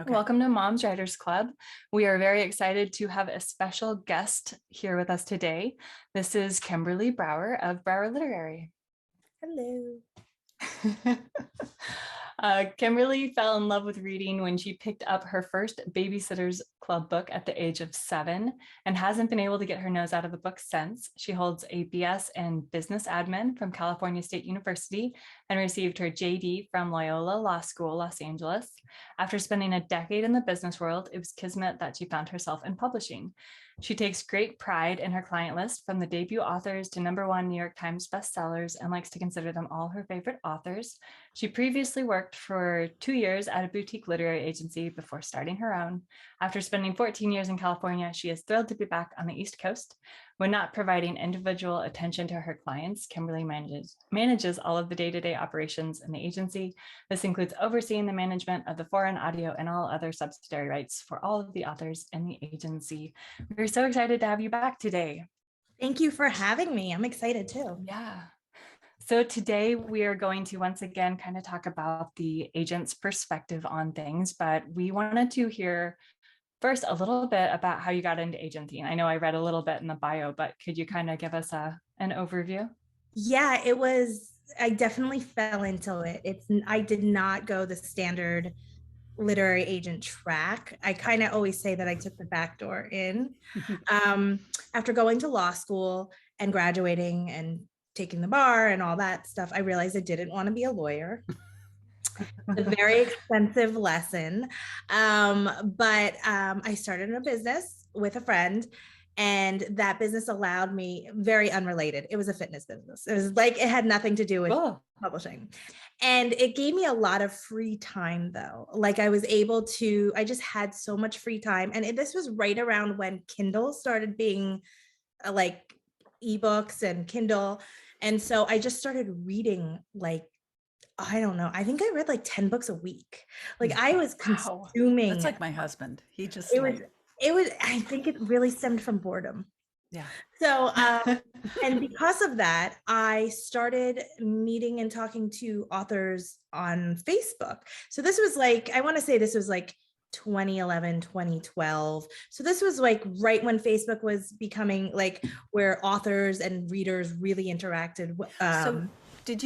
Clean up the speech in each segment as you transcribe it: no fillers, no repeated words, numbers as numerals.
Okay. Welcome to Moms Writers Club. We are very excited to have a special guest here with us today. This is Kimberly Brower of Brower Literary. Hello. Kimberly fell in love with reading when she picked up her first Babysitters Club book at the age of 7 and hasn't been able to get her nose out of the book since. She holds a BS in Business Admin from California State University and received her JD from Loyola Law School, Los Angeles. After spending a decade in the business world, it was kismet that she found herself in publishing. She takes great pride in her client list, from the debut authors to #1 New York Times bestsellers, and likes to consider them all her favorite authors. She previously worked for 2 years at a boutique literary agency before starting her own. After spending 14 years in California, she is thrilled to be back on the East Coast. When not providing individual attention to her clients, Kimberly manages all of the day-to-day operations in the agency. This includes overseeing the management of the foreign audio and all other subsidiary rights for all of the authors in the agency. We're so excited to have you back today. Thank you for having me. I'm excited too. Yeah. So today we are going to once again kind of talk about the agent's perspective on things, but we wanted to hear first a little bit about how you got into agenting. I know I read a little bit in the bio, but could you kind of give us an overview? Yeah, I definitely fell into it. I did not go the standard literary agent track. I kind of always say that I took the back door in. After going to law school and graduating and taking the bar and all that stuff, I realized I didn't want to be a lawyer. A very expensive lesson. But I started a business with a friend, and that business allowed me, very unrelated. It was a fitness business. It was like, it had nothing to do with publishing. And it gave me a lot of free time though. Like I just had so much free time. And this was right around when Kindle started being like ebooks and Kindle. And so I just started reading, like, I don't know. I think I read like 10 books a week. Like I was consuming. That's like my husband. He just I think it really stemmed from boredom. Yeah. So, and because of that, I started meeting and talking to authors on Facebook. So this was like, I want to say this was like 2011, 2012. So this was like right when Facebook was becoming like where authors and readers really interacted. So did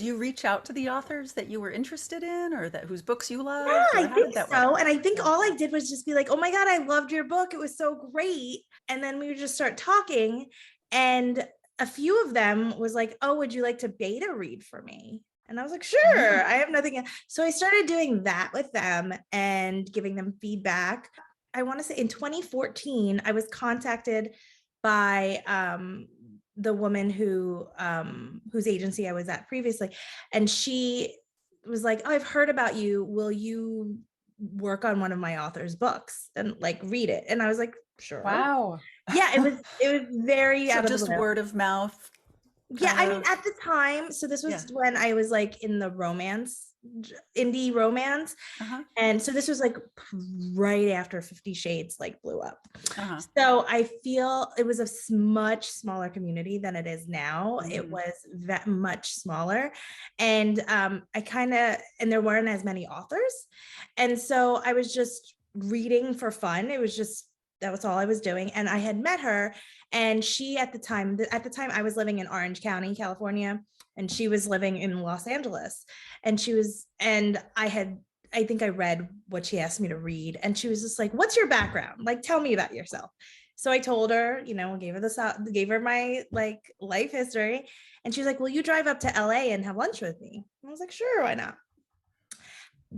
you reach out to the authors that you were interested in, or whose books you loved? Yeah, I think so. And I think all I did was just be like, oh my God, I loved your book. It was so great. And then we would just start talking. And a few of them was like, oh, would you like to beta read for me? And I was like, sure, I have nothing. So I started doing that with them and giving them feedback. I want to say in 2014, I was contacted by the woman whose agency I was at previously. And she was like, oh, I've heard about you. Will you work on one of my author's books and like read it? And I was like, sure. Wow. Yeah, it was very so just word of mouth. Yeah, I mean, at the time, so this was when I was like in the indie romance. And so this was like right after 50 Shades like blew up. So I feel it was a much smaller community than it is now. It was that much smaller. And and there weren't as many authors. And so I was just reading for fun. That was all I was doing. And I had met her, and she at the time I was living in Orange County, California, and she was living in Los Angeles. And I think I read what she asked me to read. And she was just like, what's your background? Like, tell me about yourself. So I told her, gave her my like life history. And she was like, will you drive up to LA and have lunch with me? And I was like, sure, why not?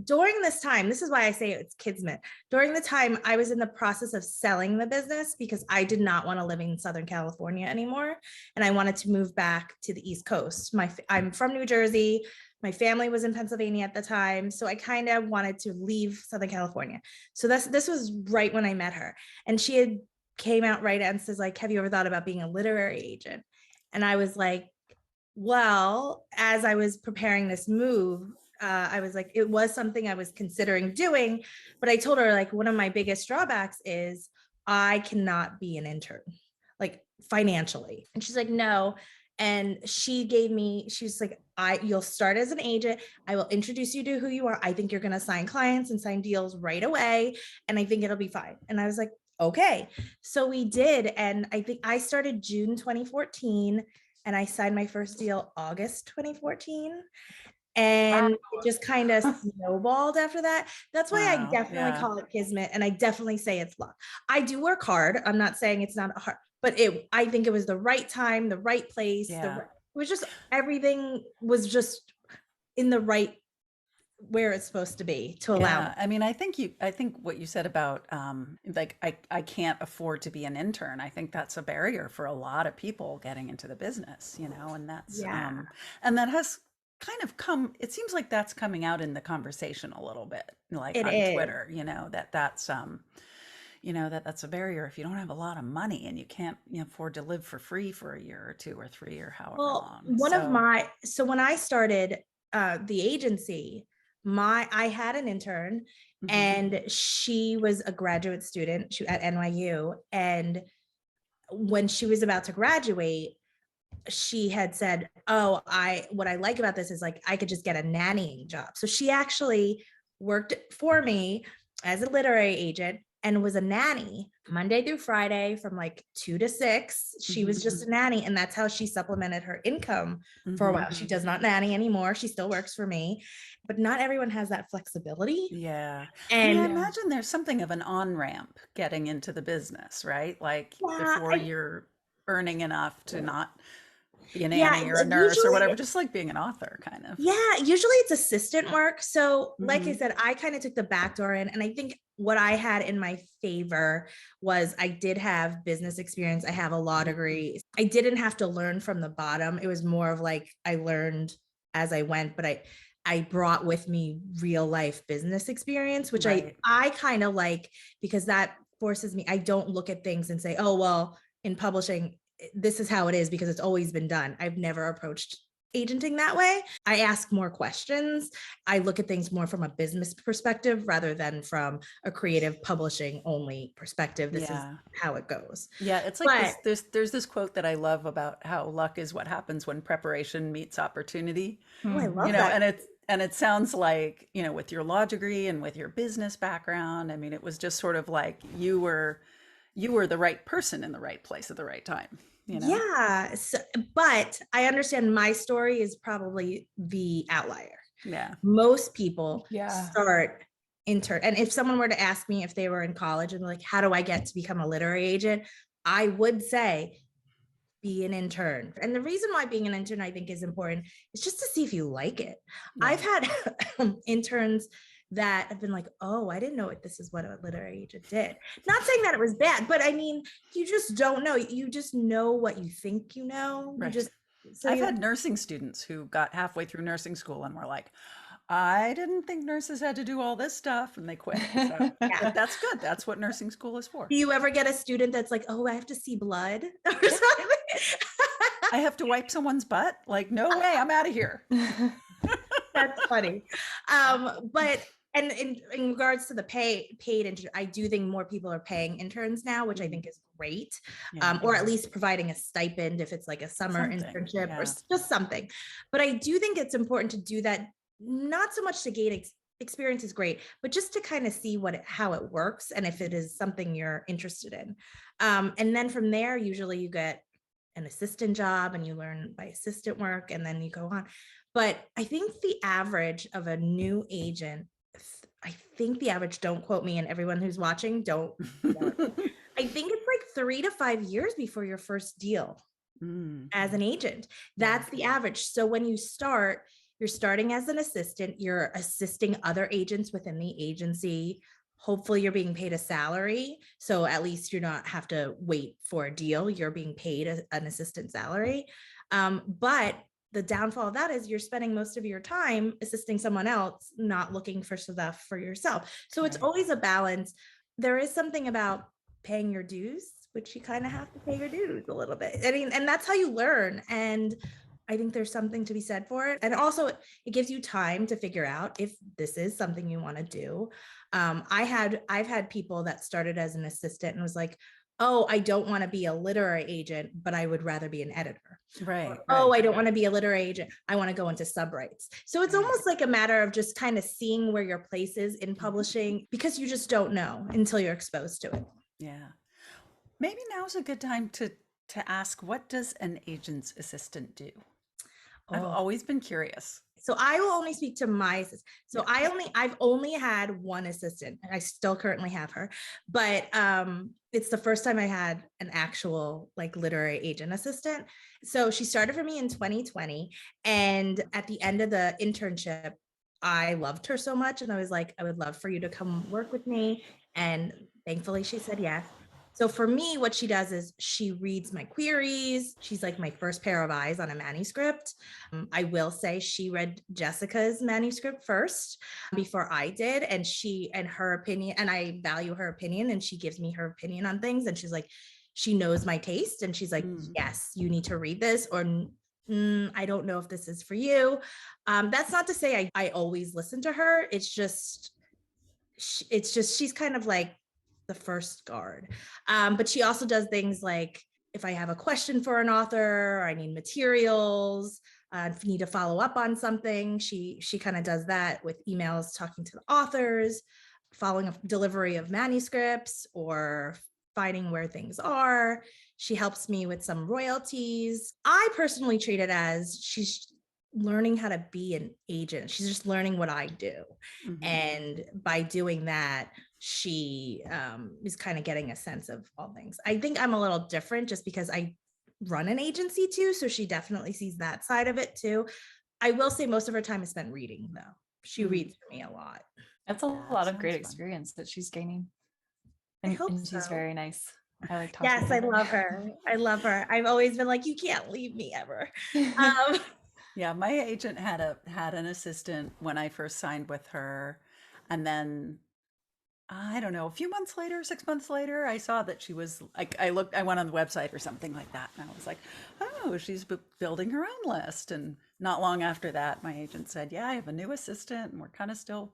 During this time, this is why I say it's kismet. During the time, I was in the process of selling the business because I did not want to live in Southern California anymore. And I wanted to move back to the East Coast. I'm from New Jersey. My family was in Pennsylvania at the time. So I kind of wanted to leave Southern California. So this was right when I met her. And she had came out right and says like, have you ever thought about being a literary agent? And I was like, well, as I was preparing this move, I was like, it was something I was considering doing, but I told her like, one of my biggest drawbacks is I cannot be an intern, like financially. And she's like, no, And she was like, you'll start as an agent. I will introduce you to who you are. I think you're going to sign clients and sign deals right away. And I think it'll be fine. And I was like, okay. So we did. And I think I started June 2014 and I signed my first deal August 2014. And it just kind of snowballed after that. That's why I Wow, definitely yeah. call it kismet. And I definitely say it's luck. I do work hard. I'm not saying it's not hard, but I think it was the right time, the right place. Yeah. It was just, everything was just in the right, where it's supposed to be to allow me. Yeah, I mean, I think what you said about like I can't afford to be an intern. I think that's a barrier for a lot of people getting into the business, you know, and that's Yeah, and that has kind of come, it seems like that's coming out in the conversation a little bit, like it on is. Twitter, you know, that's you know, that's a barrier if you don't have a lot of money and you can't, you know, afford to live for free for a year or 2 or 3 or however Well, long. so when I started the agency, I had an intern Mhm. and she was a graduate student at NYU. And when she was about to graduate, she had said, "Oh, what I like about this is like I could just get a nannying job." So she actually worked for me as a literary agent and was a nanny Monday through Friday from like 2 to 6. She was Mhm. just a nanny, and that's how she supplemented her income for a Mhm. while. She does not nanny anymore. She still works for me, but not everyone has that flexibility. Yeah. I mean, I And Yeah. imagine there's something of an on-ramp getting into the business, right? Like yeah, before you're earning enough to not be a yeah, nanny or a nurse or whatever, usually just like being an author kind of. Yeah, usually it's assistant work. So, like I Hmm. said, I kind of took the back door in, and I think what I had in my favor was I did have business experience. I have a law degree. I didn't have to learn from the bottom. It was more of like I learned as I went, but I brought with me real life business experience, which Right. I kind of like, because that forces me. I don't look at things and say, "Oh, well, in publishing this is how it is because it's always been done." I've never approached agenting that way. I ask more questions. I look at things more from a business perspective rather than from a creative publishing only perspective. This is Yeah. how it goes. Yeah, it's like But this there's this quote that I love about how luck is what happens when preparation meets opportunity. oh, I You love Mhm. know, that. and it sounds like, you know, with your law degree and with your business background, I mean, it was just sort of like you were the right person in the right place at the right time, you know? Yeah. So, but I understand my story is probably the outlier. Yeah. Most people Yeah. start intern. And if someone were to ask me if they were in college and like, how do I get to become a literary agent? I would say be an intern. And the reason why being an intern I think is important is just to see if you like it. Yeah. I've had interns that have been like, "Oh, I didn't know this is what a literary agent did." Not saying that it was bad, but I mean, you just don't know. You just know what you think you know. You Right. just so I've you had nursing students who got halfway through nursing school and were like, I didn't think nurses had to do all this stuff, and they quit. So, yeah. but that's good. That's what nursing school is for. Do you ever get a student that's like, "Oh, I have to see blood" or something? I have to wipe someone's butt? Like, no way, I'm out of here. That's funny. But and in regards to the paid intern, I do think more people are paying interns now, which I Mm, think is great. yeah, Or at least providing a stipend if it's like a summer something. internship or Yeah. just something. But I do think it's important to do that, not so much to gain experience is great, but just to kind of see how it works and if it is something you're interested in. And then from there, usually you get an assistant job and you learn by assistant work and then you go on. But I think the average of a new agent, I think the average, don't quote me, and everyone who's watching, don't yell at me. I think it's like 3 to 5 years before your first deal Mm, as an agent. yeah. That's the average. So when you start, you're starting as an assistant, you're assisting other agents within the agency. Hopefully you're being paid a salary. So at least you don't have to wait for a deal. You're being paid an assistant salary. But the downfall of that is you're spending most of your time assisting someone else, not looking for stuff for yourself. So it's Right. always a balance. There is something about paying your dues, which you kind of have to pay your dues a little bit. I mean, and that's how you learn. And I think there's something to be said for it. And also it gives you time to figure out if this is something you want to do. I've had people that started as an assistant and was like, oh, I don't want to be a literary agent, but I would rather be an editor. Right, Oh, right, I don't want to be a literary agent. I want to go into subrights. So it's right. almost like a matter of just kind of seeing where your place is in publishing, because you just don't know until you're exposed to it. Yeah. Maybe now's a good time to ask, what does an agent's assistant do? I've Oh, always been curious. so I will only speak to my assistant. So Yeah. I've only had one assistant, and I still currently have her, but it's the first time I had an actual like literary agent assistant. So she started for me in 2020, and at the end of the internship, I loved her so much, and I was like, I would love for you to come work with me, and thankfully she said yes. So for me, what she does is she reads my queries. She's like my first pair of eyes on a manuscript. I will say she read Jessica's manuscript first before I did. And her opinion, and I value her opinion, and she gives me her opinion on things. And she's like, she knows my taste. And she's like, yes, you need to read this, or I don't know if this is for you. That's not to say I always listen to her. It's just she's kind of like the first guard. But she also does things like, if I have a question for an author, or I need materials, if you need to follow up on something, she kind of does that with emails, talking to the authors, following up delivery of manuscripts, or finding where things are. She helps me with some royalties. I personally treat it as she's learning how to be an agent. She's just learning what I do. Mhm. And by doing that, she is kind of getting a sense of all things. I think I'm a little different just because I run an agency too. So she definitely sees that side of it too. I will say most of her time is spent reading though. She reads for me a lot. That's a That lot of great sounds fun. experience that she's gaining. I hope And she's so. very nice. I like talking Yes, to I her. love her. I love her. I've always been like, you can't leave me ever. Um, Yeah, my agent had an assistant when I first signed with her, and then I don't know, a few months later, 6 months later, I saw that she was like, I went on the website or something like that, and I was like, oh, she's building her own list. And not long after that, my agent said, yeah, I have a new assistant, and we're kind of still,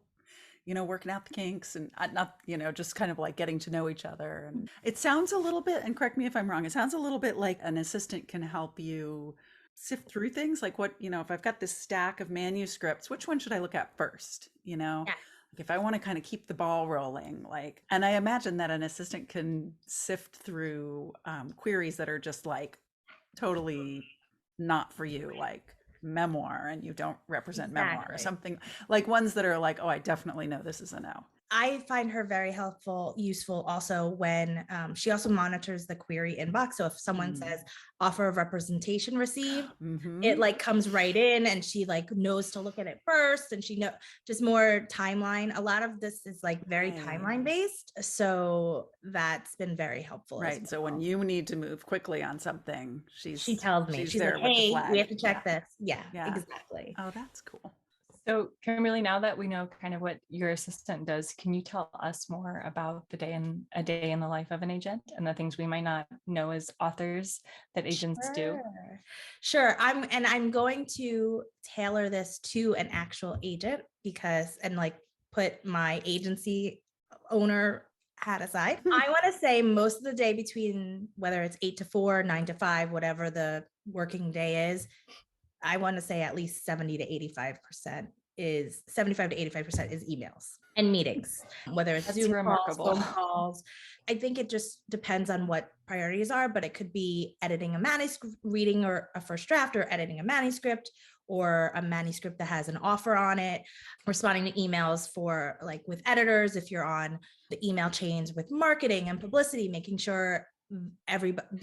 working out the kinks, and not, just kind of like getting to know each other. And it sounds a little bit, and correct me if I'm wrong, it sounds a little bit like an assistant can help you sift through things, like what, if I've got this stack of manuscripts, which one should I look at first? yeah, Like if I want to kind of keep the ball rolling, like, and I imagine that an assistant can sift through queries that are just like totally not for you, like memoir, and you don't represent memoir, or exactly. something, like ones that are like, oh, I definitely know this is a no. I find her very helpful, useful also when she also monitors the query inbox. So if someone says offer of representation received, it like comes right in, and she like knows to look at it first, and she know just more timeline. A lot of this is like very timeline based. So that's been very helpful. Right. So when you need to move quickly on something, she tells me, she's there like, with the hey, flag. we have to check Yeah. this. Yeah, Yeah. exactly. Oh, that's cool. So Kimberly, now that we know kind of what your assistant does, can you tell us more about a day in the life of an agent, and the things we might not know as authors that agents do? Sure. I'm going to tailor this to an actual agent, and like put my agency owner hat aside. I want to say most of the day, between whether it's 8 to 4, 9 to 5, whatever the working day is, I want to say at least 75 to 85% is emails and meetings, whether it's Zoom calls, phone calls. I think it just depends on what priorities are, but it could be editing a manuscript, reading or a first draft, or editing a manuscript, or a manuscript that has an offer on it, responding to emails for like with editors, if you're on the email chains with marketing and publicity, making sure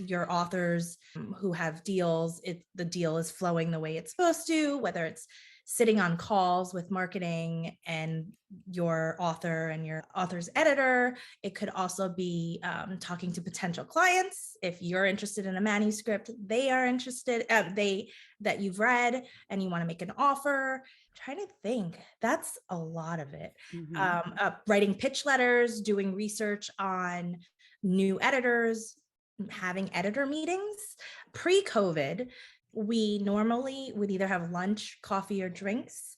your authors who have deals, the deal is flowing the way it's supposed to, whether it's sitting on calls with marketing and your author and your author's editor. It could also be talking to potential clients. If you're interested in a manuscript, they are interested, that you've read, and you want to make an offer. I'm trying to think, that's a lot of it. Writing pitch letters, doing research on new editors, having editor meetings. Pre-COVID, we normally would either have lunch, coffee, or drinks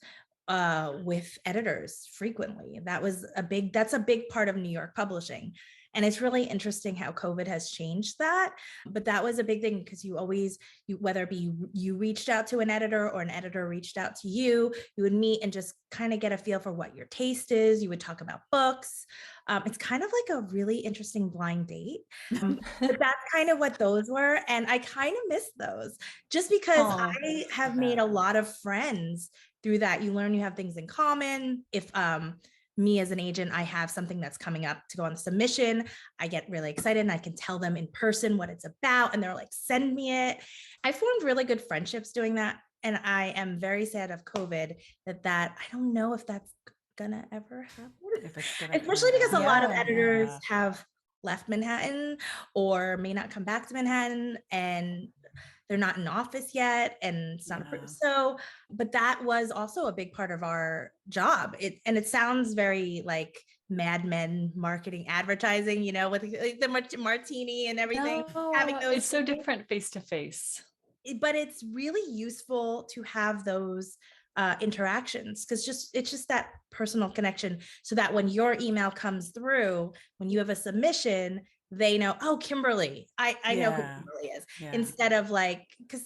with editors frequently. That's a big part of New York publishing. And it's really interesting how COVID has changed that. But that was a big thing because whether it be you reached out to an editor or an editor reached out to you would meet and just kind of get a feel for what your taste is. You would talk about books. It's kind of like a really interesting blind date. But that's kind of what those were. And I kind of miss those just because Oh, I have made a lot of friends through that. You learn you have things in common. If me as an agent, I have something that's coming up to go on submission, I get really excited and I can tell them in person what it's about. And they're like, send me it. I formed really good friendships doing that. And I am very sad of COVID that I don't know if that's gonna ever happen. If it's gonna Especially because a lot of Yeah. editors have left Manhattan or may not come back to Manhattan and they're not in office yet and it's not approved. So, but that was also a big part of our job. It sounds very like Mad Men marketing advertising, you know, with like the martini and everything. Having No, those it's so different face to face. but it's really useful to have those interactions because it's just that personal connection so that when your email comes through, when you have a submission, they know, oh, Kimberly, I know who Kimberly is. Yeah. Instead of like, because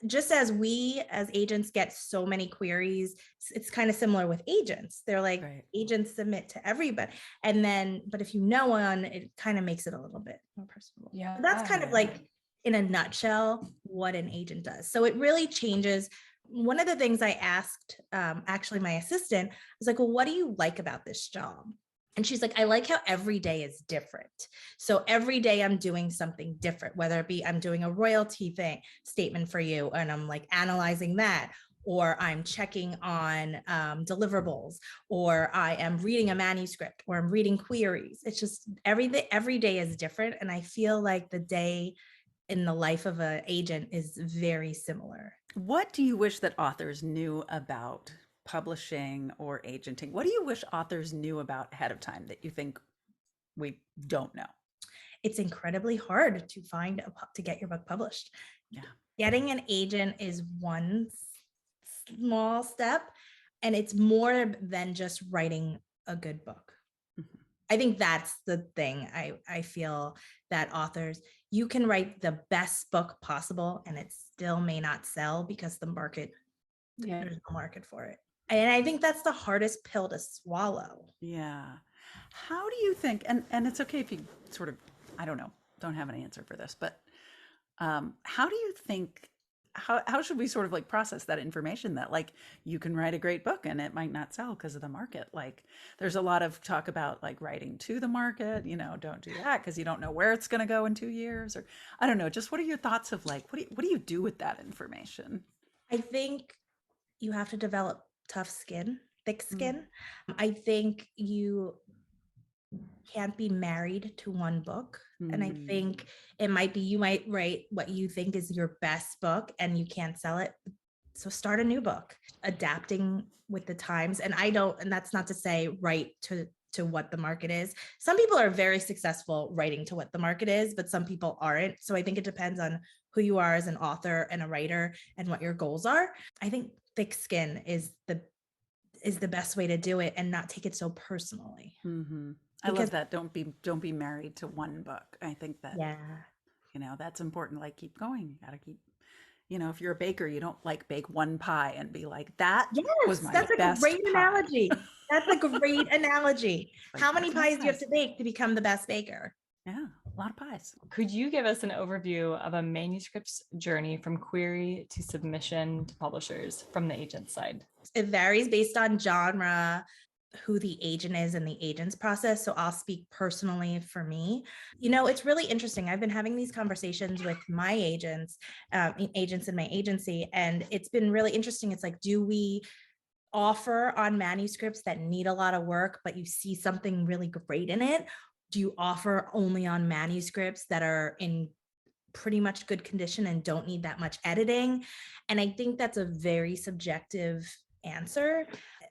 just as we as agents get so many queries, it's kind of similar with agents. They're like, agents submit to everybody. And then, but if you know one, it kind of makes it a little bit more personal. Yeah. But that's kind of like, in a nutshell, what an agent does. So it really changes. One of the things I asked, actually my assistant was like, well, what do you like about this job? And she's like, I like how every day is different. So every day I'm doing something different, whether it be I'm doing a royalty statement for you and I'm like analyzing that, or I'm checking on deliverables, or I am reading a manuscript, or I'm reading queries. It's just every day is different. And I feel like the day in the life of an agent is very similar. What do you wish that authors knew about publishing or agenting? What do you wish authors knew about ahead of time that you think we don't know? It's incredibly hard to get your book published. Yeah. Getting an agent is one small step, and it's more than just writing a good book. Mm-hmm. I think that's the thing. I feel that authors, you can write the best book possible and it still may not sell because there's no market for it. And I think that's the hardest pill to swallow. Yeah. How do you think, and it's okay if you sort of, I don't know, don't have an answer for this, but how do you think, how should we sort of like process that information that like you can write a great book and it might not sell because of the market? Like there's a lot of talk about like writing to the market, you know, don't do that because you don't know where it's going to go in 2 years, or I don't know, just what are your thoughts of like, what do you do with that information? I think you have to develop thick skin. I think you can't be married to one book. And I think it might be, you might write what you think is your best book and you can't sell it. So start a new book, adapting with the times. And that's not to say write to what the market is. Some people are very successful writing to what the market is, but some people aren't. So I think it depends on who you are as an author and a writer and what your goals are. I think thick skin is the best way to do it and not take it so personally. Mm-hmm. I love that. Don't be married to one book. I think that, you know, that's important. Like keep going. You gotta keep, you know, if you're a baker, you don't like bake one pie and be like, that was my best that's a great pie. analogy. That's a great analogy. Like, how many pies do you have to bake to become the best baker? Yeah, a lot of pies. Could you give us an overview of a manuscript's journey from query to submission to publishers from the agent side? It varies based on genre, who the agent is and the agent's process. So I'll speak personally for me. You know, it's really interesting. I've been having these conversations with my agents in my agency, and it's been really interesting. It's like, do we offer on manuscripts that need a lot of work, but you see something really great in it? Do you offer only on manuscripts that are in pretty much good condition and don't need that much editing? And I think that's a very subjective answer.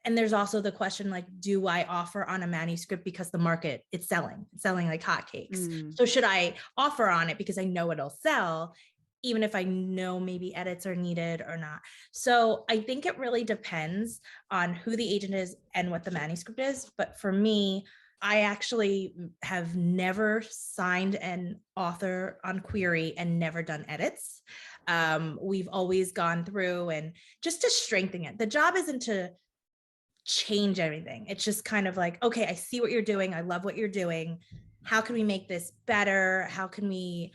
And there's also the question, like, do I offer on a manuscript because the market it's selling like hotcakes? So should I offer on it because I know it'll sell, even if I know maybe edits are needed or not? So I think it really depends on who the agent is and what the manuscript is. But for me, I actually have never signed an author on query and never done edits. We've always gone through and just to strengthen it. The job isn't to change everything. It's just kind of like, okay, I see what you're doing. I love what you're doing. How can we make this better? How can we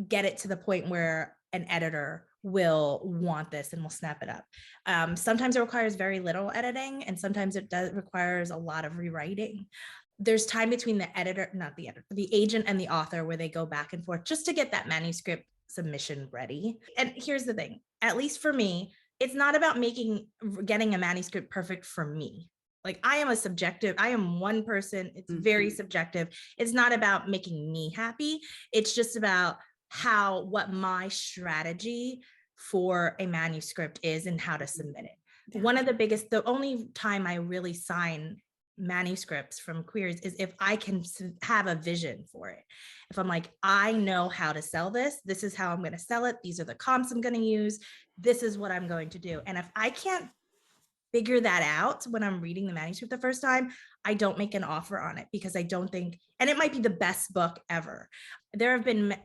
get it to the point where an editor will want this and will snap it up? Sometimes it requires very little editing, and sometimes it requires a lot of rewriting. There's time between the editor, not the editor, the agent and the author where they go back and forth just to get that manuscript submission ready. And here's the thing, at least for me, it's not about getting a manuscript perfect for me. Like I am one person. It's very subjective. It's not about making me happy. It's just about what my strategy for a manuscript is and how to submit it. Yeah. The only time I really sign manuscripts from queries is if I can have a vision for it. If I'm like, I know how to sell this, this is how I'm going to sell it, these are the comps I'm going to use, this is what I'm going to do. And if I can't figure that out when I'm reading the manuscript the first time, I don't make an offer on it, because I don't think, and it might be the best book ever. There have been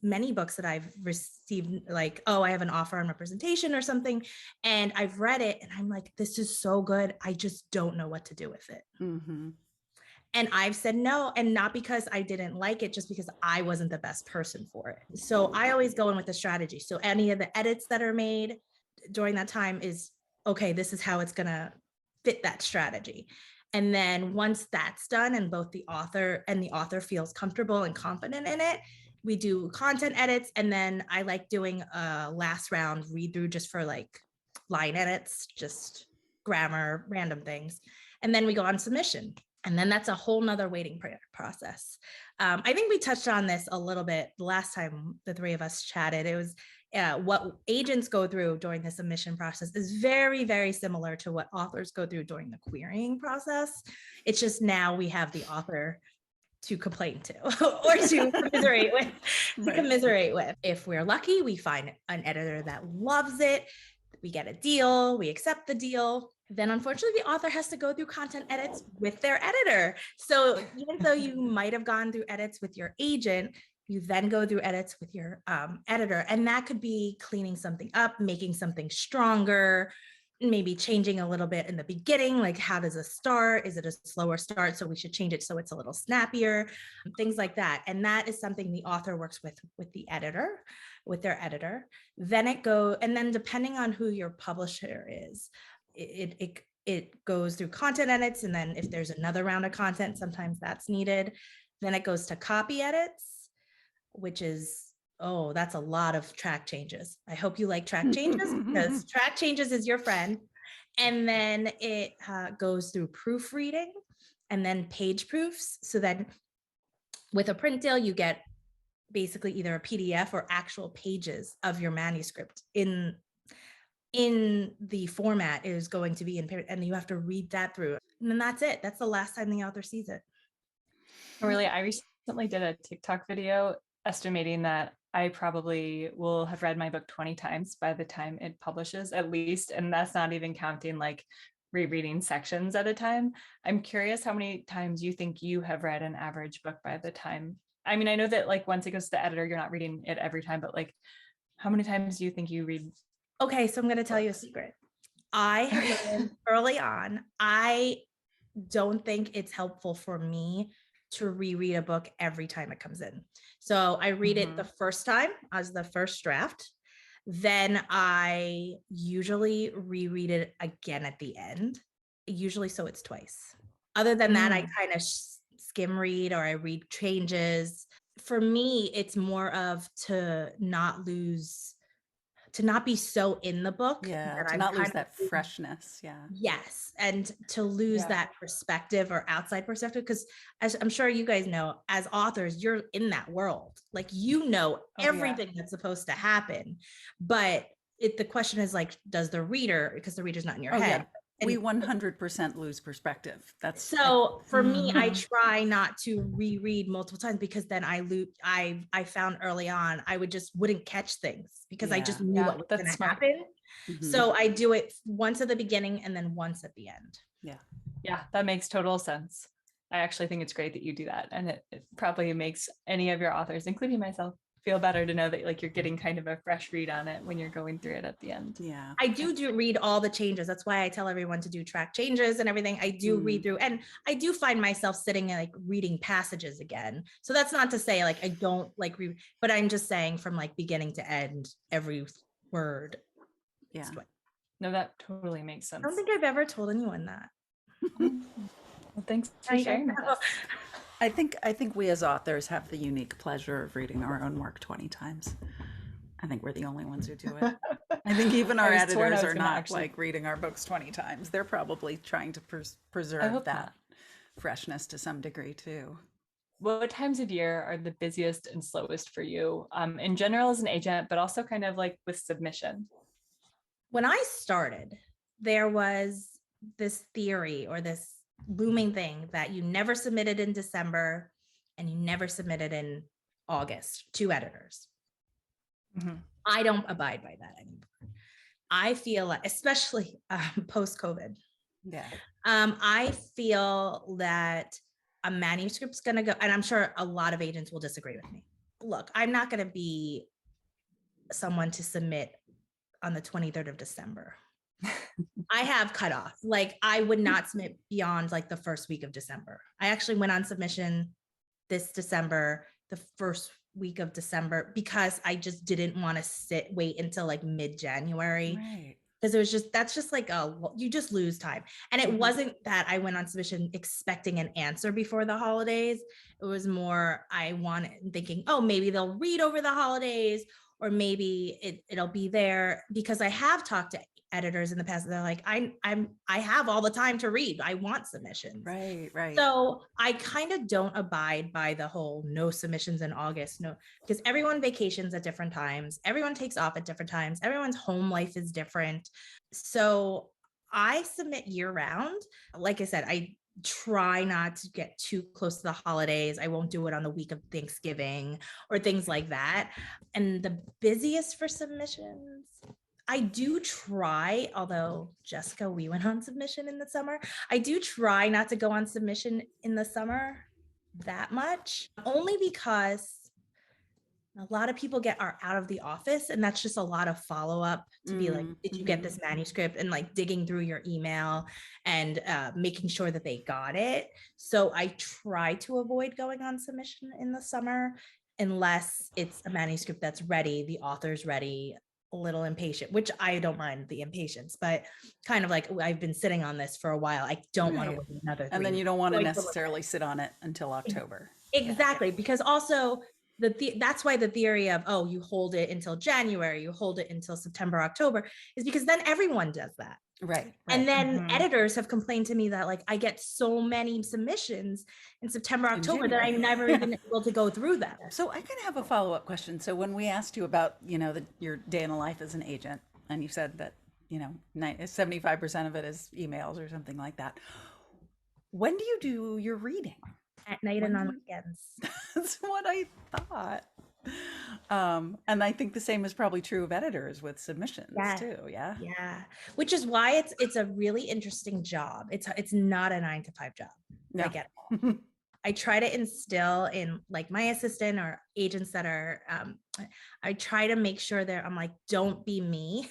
many books that I've received, like, oh, I have an offer on representation or something, and I've read it and I'm like, this is so good, I just don't know what to do with it. And I've said no, and not because I didn't like it, just because I wasn't the best person for it. So I always go in with a strategy. So any of the edits that are made during that time is, okay, this is how it's going to fit that strategy. And then once that's done and both the author feels comfortable and confident in it, we do content edits. And then I like doing a last round read through just for like line edits, just grammar, random things. And then we go on submission. And then that's a whole nother waiting process. I think we touched on this a little bit the last time the three of us chatted. It was what agents go through during the submission process is very, very similar to what authors go through during the querying process. It's just now we have the author to complain to or to commiserate with. Commiserate with. If we're lucky, we find an editor that loves it. We get a deal, we accept the deal. Then unfortunately, the author has to go through content edits with their editor. So even though you might have gone through edits with your agent, you then go through edits with your editor. And that could be cleaning something up, making something stronger, maybe changing a little bit in the beginning, like how does it start? Is it a slower start? So we should change it so it's a little snappier, things like that. And that is something the author works with the editor, with their editor. Then and then depending on who your publisher is, it goes through content edits. And then if there's another round of content, sometimes that's needed. Then it goes to copy edits, which is, oh, that's a lot of track changes. I hope you like track changes, because track changes is your friend. And then it goes through proofreading and then page proofs. So then with a print deal, you get basically either a PDF or actual pages of your manuscript in the format is going to be in, and you have to read that through. And then that's it. That's the last time the author sees it. Really, I recently did a TikTok video estimating that I probably will have read my book 20 times by the time it publishes, at least. And that's not even counting like rereading sections at a time. I'm curious how many times you think you have read an average book by the time. I mean, I know that like once it goes to the editor, you're not reading it every time, but like how many times do you think you read? Okay, so I'm going to tell you a secret. I learned early on, I don't think it's helpful for me to reread a book every time it comes in. So I read it the first time as the first draft. Then I usually reread it again at the end, usually so it's twice. Other than that, I kind of skim read or I read changes. For me, it's more of to not be so in the book. Yeah, to not lose that freshness. Yeah. Yes. And to lose that perspective or outside perspective, because as I'm sure you guys know, as authors, you're in that world. Like, you know, everything that's supposed to happen. But the question is like, does the reader, because the reader's not in your head. Yeah. We 100% lose perspective. That's so for me, I try not to reread multiple times, because then I found early on, I wouldn't catch things because I just knew what was going to happen. So I do it once at the beginning and then once at the end. Yeah, that makes total sense. I actually think it's great that you do that. And it probably makes any of your authors, including myself, feel better to know that like you're getting kind of a fresh read on it when you're going through it at the end. Yeah. I do read all the changes. That's why I tell everyone to do track changes and everything. I do read through, and I do find myself sitting and like reading passages again. So that's not to say like I don't like read, but I'm just saying from like beginning to end, every word. Yeah. No, that totally makes sense. I don't think I've ever told anyone that. Well, thanks for sharing with us. I think we as authors have the unique pleasure of reading our own work 20 times. I think we're the only ones who do it. I think even our editors are not like reading our books 20 times. They're probably trying to preserve that freshness to some degree too. What times of year are the busiest and slowest for you, in general as an agent, but also kind of like with submission? When I started, there was this theory or this looming thing that you never submitted in December and you never submitted in August to editors. I don't abide by that anymore. I feel like, especially post-COVID, I feel that a manuscript's going to go, and I'm sure a lot of agents will disagree with me. Look, I'm not going to be someone to submit on the 23rd of December. I have cutoff. Like I would not submit beyond like the first week of December. I actually went on submission this December, the first week of December, because I just didn't want to wait until like mid-January. Right. Because it was just, that's just like, you just lose time. And it wasn't that I went on submission expecting an answer before the holidays. It was more, thinking, oh, maybe they'll read over the holidays, or maybe it'll be there, because I have talked to editors in the past. They're like, I have all the time to read. I want submissions. Right. So I kind of don't abide by the whole no submissions in August. No, because everyone vacations at different times. Everyone takes off at different times. Everyone's home life is different. So I submit year round. Like I said, I try not to get too close to the holidays. I won't do it on the week of Thanksgiving or things like that. And the busiest for submissions, I do try, although Jessica, we went on submission in the summer. I do try not to go on submission in the summer that much, only because a lot of people are out of the office, and that's just a lot of follow-up to be like, did you get this manuscript, and like digging through your email and making sure that they got it. So I try to avoid going on submission in the summer unless it's a manuscript that's ready, the author's ready, a little impatient, which I don't mind the impatience, but kind of like, I've been sitting on this for a while. I don't want to wait another 3 And then you don't want to necessarily sit on it until October. Exactly. Because also that's why the theory of, oh, you hold it until January, you hold it until September, October, is because then everyone does that. Right. And then editors have complained to me that like I get so many submissions in September, October that I'm never even able to go through them. So I kind of have a follow-up question. So when we asked you about, your day in the life as an agent, and you said that, 75% of it is emails or something like that. When do you do your reading? At night and on weekends. That's what I thought. And I think the same is probably true of editors with submissions too. Yeah. Which is why it's a really interesting job. It's not a 9-to-5 job. No. I get it. I try to instill in like my assistant or agents that are, I try to make sure that I'm like, don't be me.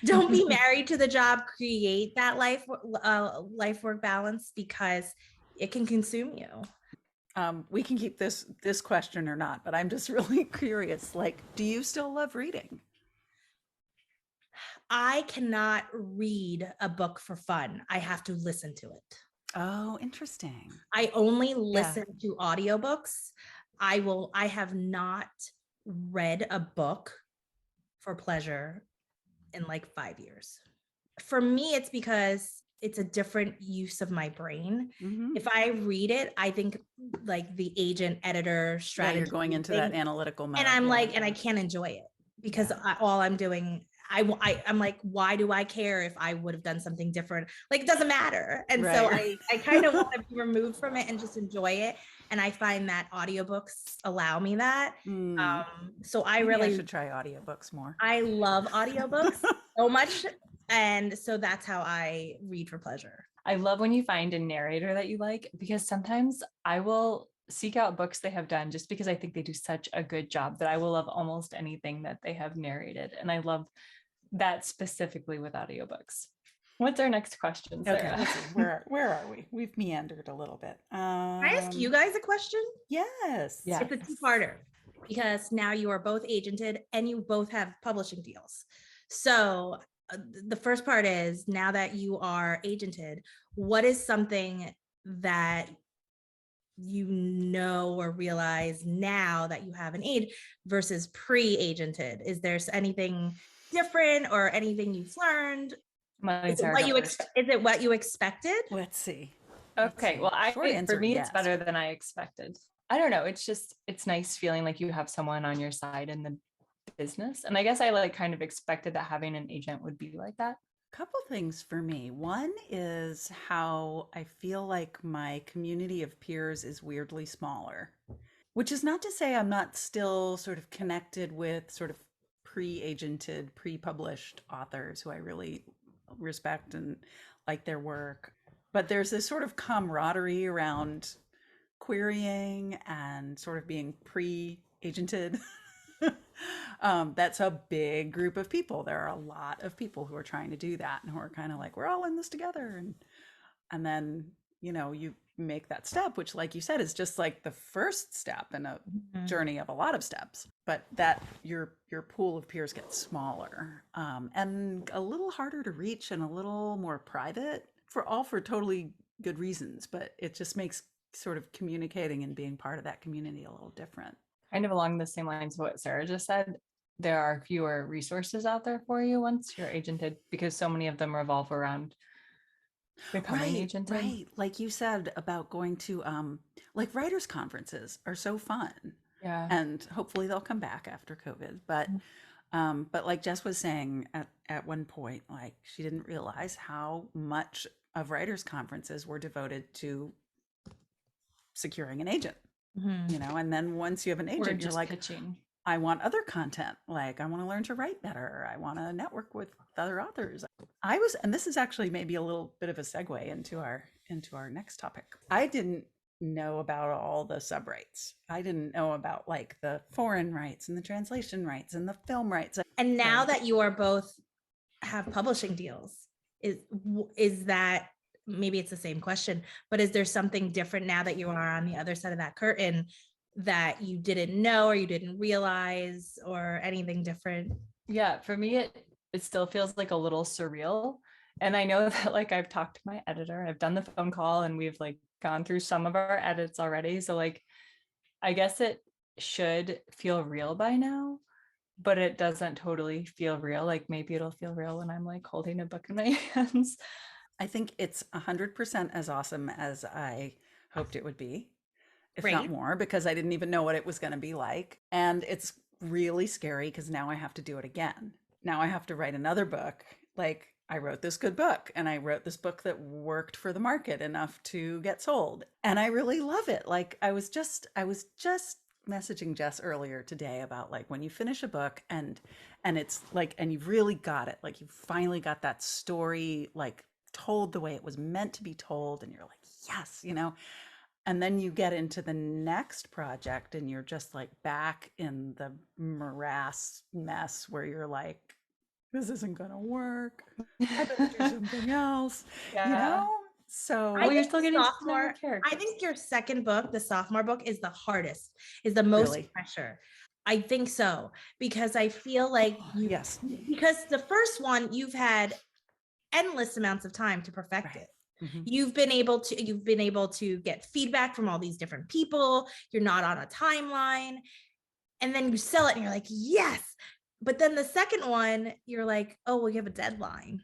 Don't be married to the job. Create that life work balance, because it can consume you. We can keep this question or not, but I'm just really curious. Like, do you still love reading? I cannot read a book for fun. I have to listen to it. Oh, interesting. I only listen to audiobooks. I have not read a book for pleasure in like 5 years. For me, it's because it's a different use of my brain. If I read it, I think like the agent, editor, strategy. You're going into that analytical mode. And I'm like, and I can't enjoy it because all I'm doing, I'm like, why do I care if I would have done something different? Like, it doesn't matter. And so I kind of want to be removed from it and just enjoy it. And I find that audiobooks allow me that. So I should try audiobooks more. I love audiobooks so much. And so that's how I read for pleasure. I love when you find a narrator that you like, because sometimes I will seek out books they have done just because I think they do such a good job that I will love almost anything that they have narrated. And I love that specifically with audiobooks. What's our next question, Okay, Sarah? let's see. Where are we? We've meandered a little bit. Can I ask you guys a question? Yes. Yeah. It's a two-parter because now you are both agented and you both have publishing deals. So the first part is, now that you are agented, what is something that you know or realize now that you have an age versus pre-agented? Is there anything different or anything you've learned? Is it what you is it what you expected? Let's see. Okay, well, Short answer, for me, yes. it's better than I expected. I don't know. It's nice feeling like you have someone on your side in the business. And I guess I like kind of expected that having an agent would be like that. Couple things for me. One is how I feel like my community of peers is weirdly smaller, which is not to say I'm not still sort of connected with sort of pre-agented, pre-published authors who I really respect and like their work. But there's this sort of camaraderie around querying and sort of being pre-agented. That's a big group of people. There are a lot of people who are trying to do that and who are kind of like, we're all in this together. And then, you make that step, which, like you said, is just like the first step in a journey of a lot of steps. But that your pool of peers gets smaller, and a little harder to reach and a little more private, for totally good reasons. But it just makes sort of communicating and being part of that community a little different. Kind of along the same lines of what Sarah just said, there are fewer resources out there for you once you're agented, because so many of them revolve around becoming agented. Right. Like you said about going to like writers conferences are so fun. Yeah. And hopefully they'll come back after COVID. But like Jess was saying at one point, like she didn't realize how much of writers conferences were devoted to securing an agent. And then once you have an agent, you're like, pitching. I want other content. Like I want to learn to write better. I want to network with other authors. And this is actually maybe a little bit of a segue into our next topic. I didn't know about all the subrights. I didn't know about like the foreign rights and the translation rights and the film rights. And now that you are both have publishing deals, is that, maybe it's the same question, but is there something different now that you are on the other side of that curtain that you didn't know or you didn't realize, or anything different? Yeah, for me, it still feels like a little surreal. And I know that like I've talked to my editor, I've done the phone call, and we've like gone through some of our edits already. So like, I guess it should feel real by now, but it doesn't totally feel real. Like maybe it'll feel real when I'm like holding a book in my hands. I think it's 100% as awesome as I hoped it would be, if Right. not more, because I didn't even know what it was going to be like. And it's really scary because now I have to do it again. Now I have to write another book. Like I wrote this good book and I wrote this book that worked for the market enough to get sold. And I really love it. Like I was just messaging Jess earlier today about like when you finish a book and it's like, and you've really got it, like you finally got that story like told the way it was meant to be told, and you're like, yes, and then you get into the next project and you're just like back in the morass mess where you're like, this isn't gonna work, I better do something else. So you're still getting sophomore. I think your second book, the sophomore book, is the hardest, is the most Really? pressure. I think so, because I feel like yes, because the first one you've had endless amounts of time to perfect it. You've been able to get feedback from all these different people. You're not on a timeline, and then you sell it and you're like, yes. But then the second one, you're like, oh, well, you have a deadline.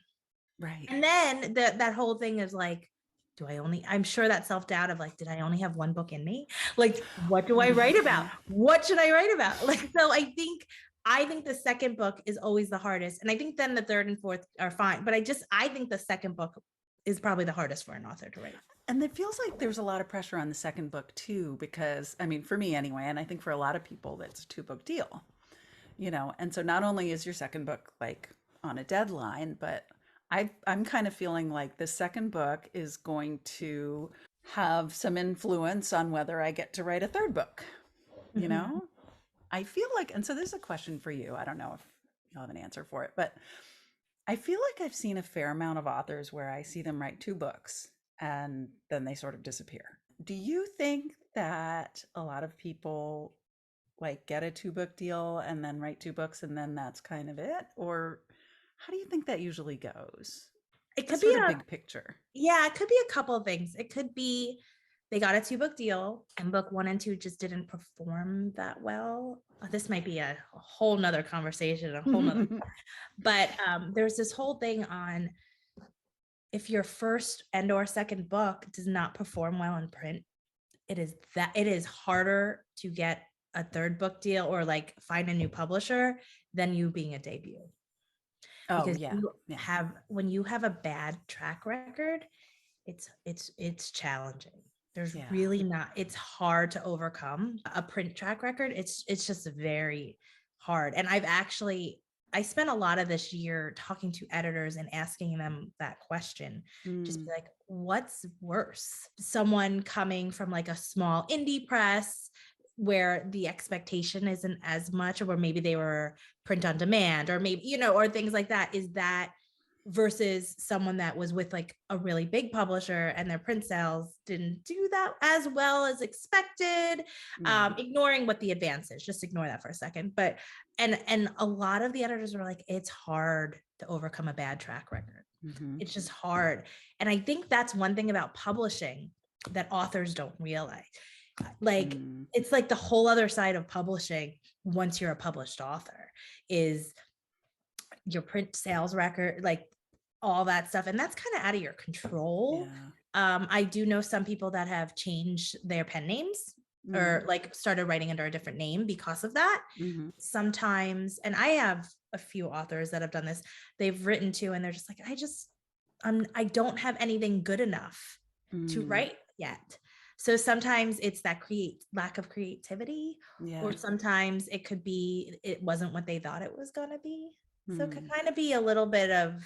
Right. And then that whole thing is like, I'm sure that self-doubt of like, did I only have one book in me? Like, what do I write about? What should I write about? Like, so I think the second book is always the hardest. And I think then the third and fourth are fine. But I think the second book is probably the hardest for an author to write. And it feels like there's a lot of pressure on the second book too, because I mean, for me anyway, and I think for a lot of people, that's a 2-book deal, and so not only is your second book like on a deadline, but I'm kind of feeling like the second book is going to have some influence on whether I get to write a third book. You Mhm. know, I feel like, and so there's a question for you. I don't know if you'll have an answer for it, but I feel like I've seen a fair amount of authors where I see them write two books and then they sort of disappear. Do you think that a lot of people like get a two-book deal and then write two books and then that's kind of it? Or how do you think that usually goes? It could Just be sort of a big picture. Yeah, it could be a couple of things. It could be they got a 2-book deal and book 1 and 2 just didn't perform that well. This might be a whole nother conversation, a whole nother, but there's this whole thing on if your first and or second book does not perform well in print, it is harder to get a third book deal or like find a new publisher than you being a debut. Oh, Because yeah. you Yeah. have when you have a bad track record, it's challenging. There's Yeah. really not, it's hard to overcome a print track record. It's just very hard. And I spent a lot of this year talking to editors and asking them that question. Just be Mm. like, what's worse? Someone coming from like a small indie press where the expectation isn't as much, or where maybe they were print on demand, or maybe, or things like that. Is that versus someone that was with like a really big publisher and their print sales didn't do that as well as expected, Yeah. ignoring what the advance is, just ignore that for a second. But and a lot of the editors were like, it's hard to overcome a bad track record. Mm-hmm. It's just hard. And I think that's one thing about publishing that authors don't realize. Like, Mm. it's like the whole other side of publishing once you're a published author is your print sales record, like all that stuff. And that's kind of out of your control. Yeah. I do know some people that have changed their pen names or like started writing under a different name because of that. Mm-hmm. Sometimes, and I have a few authors that have done this, they've written to, and they're just like, I don't have anything good enough to Mm. write yet. So sometimes it's that lack of creativity, Yeah. or sometimes it could be it wasn't what they thought it was going to be. So it could Mm. kind of be a little bit of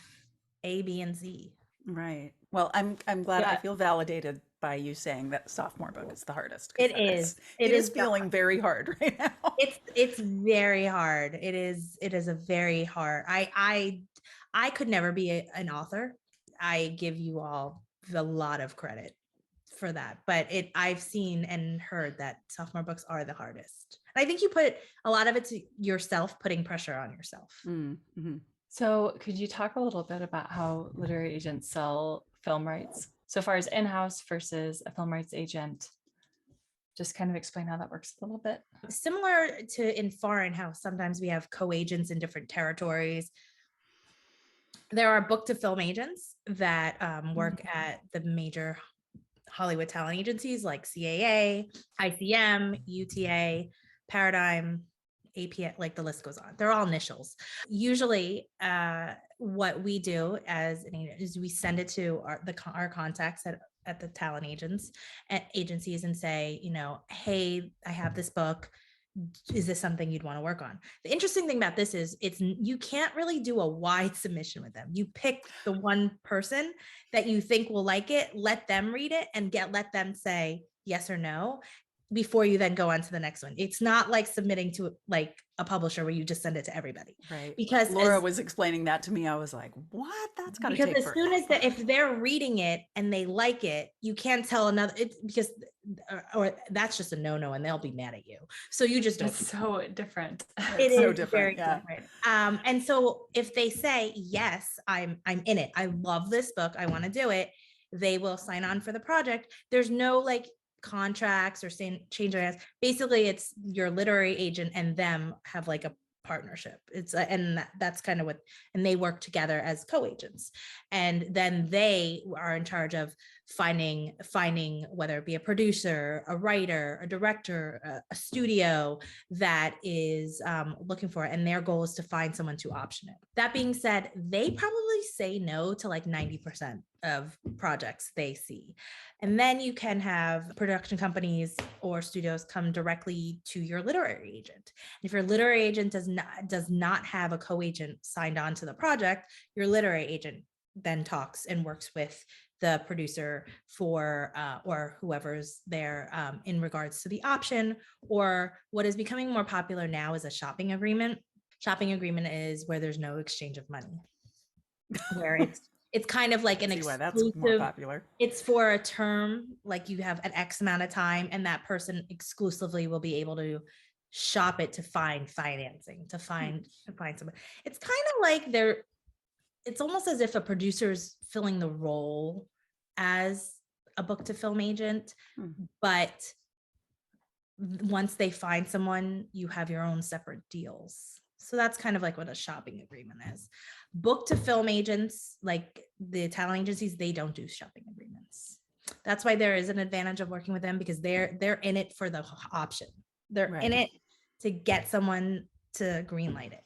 A, B, and Z. Right. Well, I'm glad I Yeah. feel validated by you saying that sophomore book is the hardest because It is. it It is is the feeling very hard right now. it's very hard. It is a very hard. I could never be an author. I give you all a lot of credit for that, but I've seen and heard that sophomore books are the hardest. And I think you put a lot of it to yourself, putting pressure on yourself. Mm-hmm. So could you talk a little bit about how literary agents sell film rights? So far as in-house versus a film rights agent, just kind of explain how that works a little bit. Similar to in foreign house, sometimes we have co-agents in different territories. There are book to film agents that work at the major Hollywood talent agencies like CAA, ICM, UTA, Paradigm, APA, like the list goes on. They're all initials. Usually, what we do as an agent is we send it to our contacts at the talent agencies and say, hey, I have this book. Is this something you'd want to work on? The interesting thing about this is you can't really do a wide submission with them. You pick the one person that you think will like it, let them read it, and let them say yes or no before you then go on to the next one. It's not like submitting to like a publisher where you just send it to everybody. Right. Because Laura was explaining that to me. I was like, what? That's got to take as soon as if they're reading it and they like it, you can't tell another because or that's just a no and they'll be mad at you. So you just don't. It's so different. It so is different. very Yeah. different. And so if they say, yes, I'm in it, I love this book, I want to do it, they will sign on for the project. There's no like contracts or change of. Basically, it's your literary agent and them have like a partnership. And that's kind of what, and they work together as co-agents, and then they are in charge of finding whether it be a producer, a writer, a director, a studio that is looking for it, and their goal is to find someone to option it. That being said, they probably say no to like 90% of projects they see. And then you can have production companies or studios come directly to your literary agent. If your literary agent does not have a co-agent signed on to the project, your literary agent then talks and works with the producer for or whoever's there in regards to the option, or what is becoming more popular now is a shopping agreement. Shopping agreement is where there's no exchange of money, where it's kind of like an See why that's more exclusive, popular. it's for a term, like you have an X amount of time and that person exclusively will be able to shop it to find financing, to find someone. It's kind of like it's almost as if a producer's filling the role as a book to film agent, but once they find someone, you have your own separate deals. So that's kind of like what a shopping agreement is. Book to film agents, like the talent agencies, they don't do shopping agreements. That's why there is an advantage of working with them, because they're in it for the option. They're in it to get someone to greenlight it.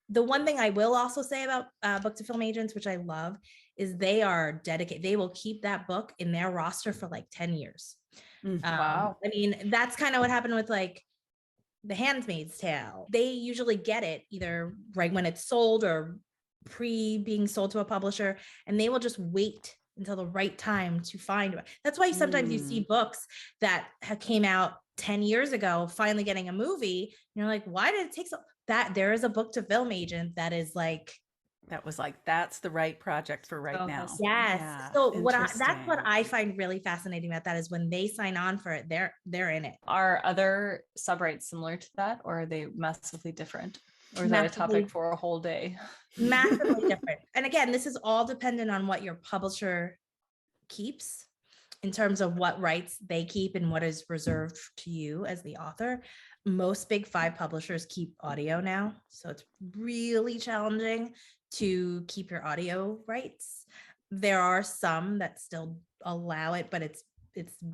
The one thing I will also say about book to film agents, which I love, is they are dedicated. They will keep that book in their roster for like 10 years. Wow. I mean, that's kind of what happened with like The Handmaid's Tale. They usually get it either right when it's sold or being sold to a publisher, and they will just wait until the right time to find it. That's why sometimes you see books that came out 10 years ago finally getting a movie, and you're like, why did it take so that? There is a book to film agent that is like, that was like, that's the right project for right now. yes. Yeah, So that's what I find really fascinating about that, is when they sign on for it, they're in it. Are other subrights similar to that, or are they massively different? Or is that a topic for a whole day? Massively different. And again, this is all dependent on what your publisher keeps in terms of what rights they keep and what is reserved to you as the author. Most big 5 publishers keep audio now, so it's really challenging to keep your audio rights. There are some that still allow it, but it's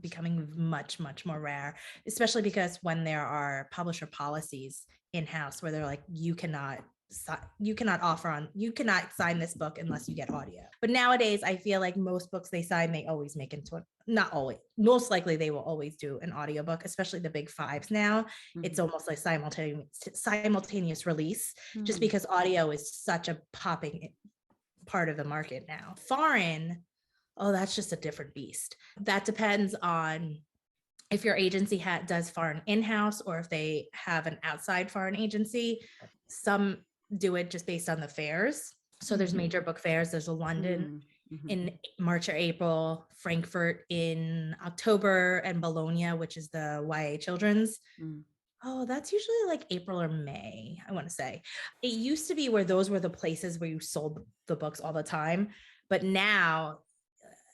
becoming much more rare, especially because when there are publisher policies in-house where they're like, you cannot sign this book unless you get audio. But nowadays, I feel like most books they sign, they always make into not always, most likely they will always do an audiobook, especially the big 5s now. It's almost like simultaneous release, just because audio is such a popping part of the market now. Foreign, oh, that's just a different beast. That depends on if your agency does foreign in-house, or if they have an outside foreign agency. Some do it just based on the fairs. So there's major book fairs. There's a London in March or April, Frankfurt in October, and Bologna, which is the YA children's. Oh, that's usually like April or May, I want to say. It used to be where those were the places where you sold the books all the time. But now,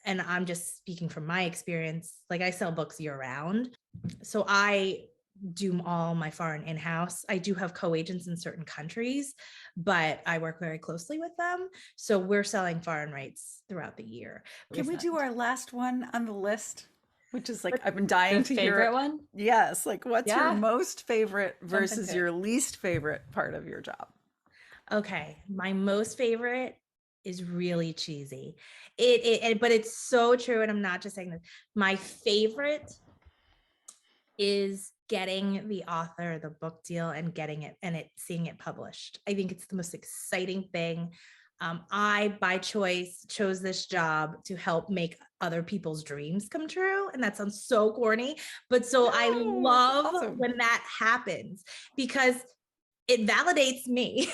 and I'm just speaking from my experience, like I sell books year round. So I do all my foreign in-house. I do have co-agents in certain countries, but I work very closely with them. So we're selling foreign rights throughout the year. Can we do our last one on the list? Which is like, I've been dying to hear favorite one. Yes. Like, what's your most favorite versus your least favorite part of your job? Okay. My most favorite is really cheesy. But it's so true. And I'm not just saying this. My favorite is getting the author the book deal and getting it and seeing it published. I think it's the most exciting thing. I, by choice, chose this job to help make other people's dreams come true. And that sounds so corny, but I love when that happens, because it validates me.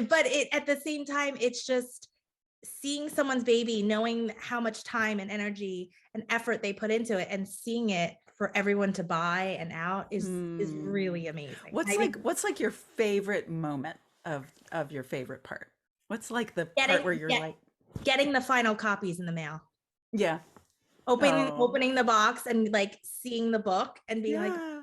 But at the same time, it's just seeing someone's baby, knowing how much time and energy and effort they put into it, and seeing it for everyone to buy and out is really amazing. What's like your favorite moment of your favorite part? What's like the part where you're like getting the final copies in the mail? Yeah. Opening the box and like seeing the book and being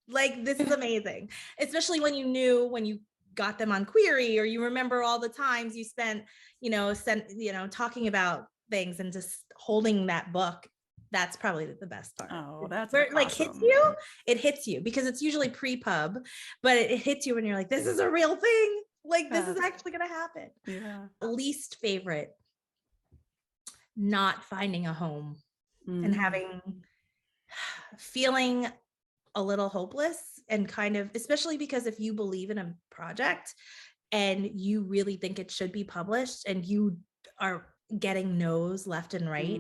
like, this is amazing. Especially when you got them on query, or you remember all the times you spent, talking about things, and just holding that book. That's probably the best part. Oh, that's where awesome. Like hits you. It hits you because it's usually pre-pub, but it hits you when you're like, this is a real thing. Like this is actually going to happen. Yeah. Least favorite, not finding a home and feeling a little hopeless, and kind of, especially because if you believe in a project and you really think it should be published and you are getting no's left and right,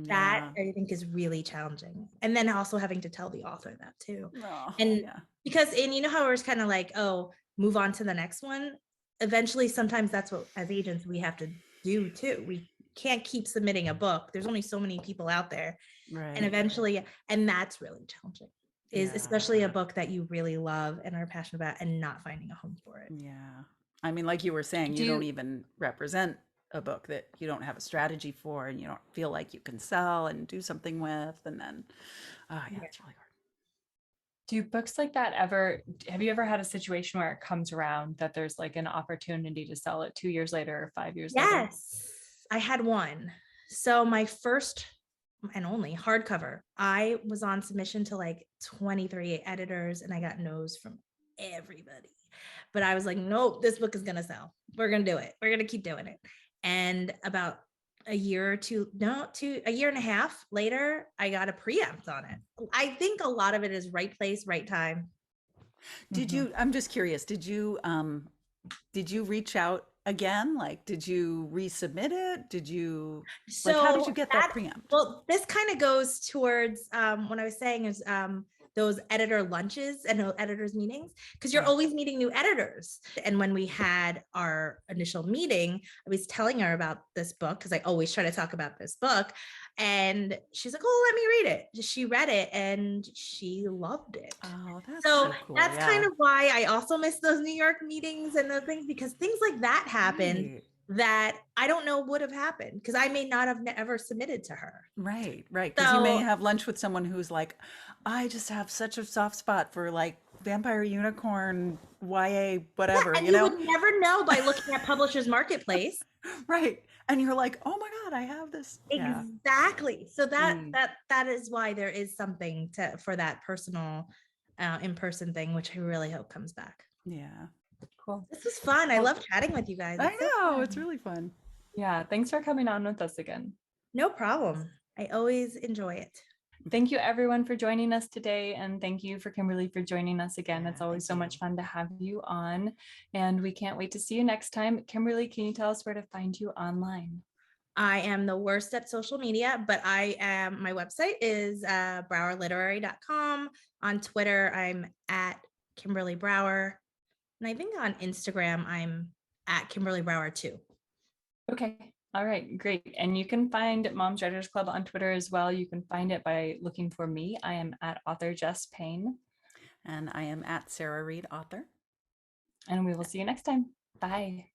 that Yeah. I think is really challenging. And then also having to tell the author that too. Oh, And yeah. because, and you know how it's kind of like, oh, move on to the next one. Eventually, sometimes that's what as agents we have to do too. We can't keep submitting a book. There's only so many people out there. And Right. eventually, and that's really challenging, is Yeah. especially a book that you really love and are passionate about and not finding a home for it. Yeah. I mean, like you were saying, Do you don't you, even represent a book that you don't have a strategy for and you don't feel like you can sell and do something with. And then, oh, yeah, it's really hard. do books like that ever, have you ever had a situation where it comes around that there's like an opportunity to sell it 2 years later or 5 years later? Yes, I had one. So my first and only hardcover, I was on submission to like 23 editors and I got no's from everybody. But I was like, nope, this book is going to sell. We're going to do it. We're going to keep doing it. And about a year or two, no, a year and a half later, I got a preempt on it. I think a lot of it is right place, right time. Did you, I'm just curious, did you reach out again? Like, did you resubmit it? Did you, like, how did So you get that that, preempt? well, this kind of goes towards what I was saying is those editor lunches and editors meetings, because you're Yeah. always meeting new editors. And when we had our initial meeting, I was telling her about this book because I always try to talk about this book. And she's like, oh, let me read it. She read it and she loved it. Oh, that's So so cool. that's kind Yeah. of why I also miss those New York meetings and those things, because things like that happened Right. that I don't know would have happened because I may not have ever submitted to her. Right, right. Because you may So have lunch with someone who's like, I just have such a soft spot for like vampire unicorn, YA, yeah, whatever, and you you know? would never know by looking at Publishers Marketplace. Right. And you're like, oh my God, I have this. Yeah. Exactly. So Mm, that is why there is something to for that personal in-person thing, which I really hope comes back. yeah. Cool. This was fun. I Well, love chatting with you guys. I It's so know. It's fun. really fun. yeah, thanks for coming on with us again. No problem. I always enjoy it. Thank you everyone for joining us today. And thank you for Kimberly for joining us again. Yeah, It's always so thank much you. fun to have you on. And we can't wait to see you next time. Kimberly, can you tell us where to find you online? I am the worst at social media, but my website is browerliterary.com. On Twitter, I'm at Kimberly Brower. And I think on Instagram, I'm at Kimberly Brower too. Okay. All right, great. And you can find Moms Writers Club on Twitter as well. You can find it by looking for me. I am at author Jess Payne. And I am at Sarah Reed Author. And we will see you next time. Bye.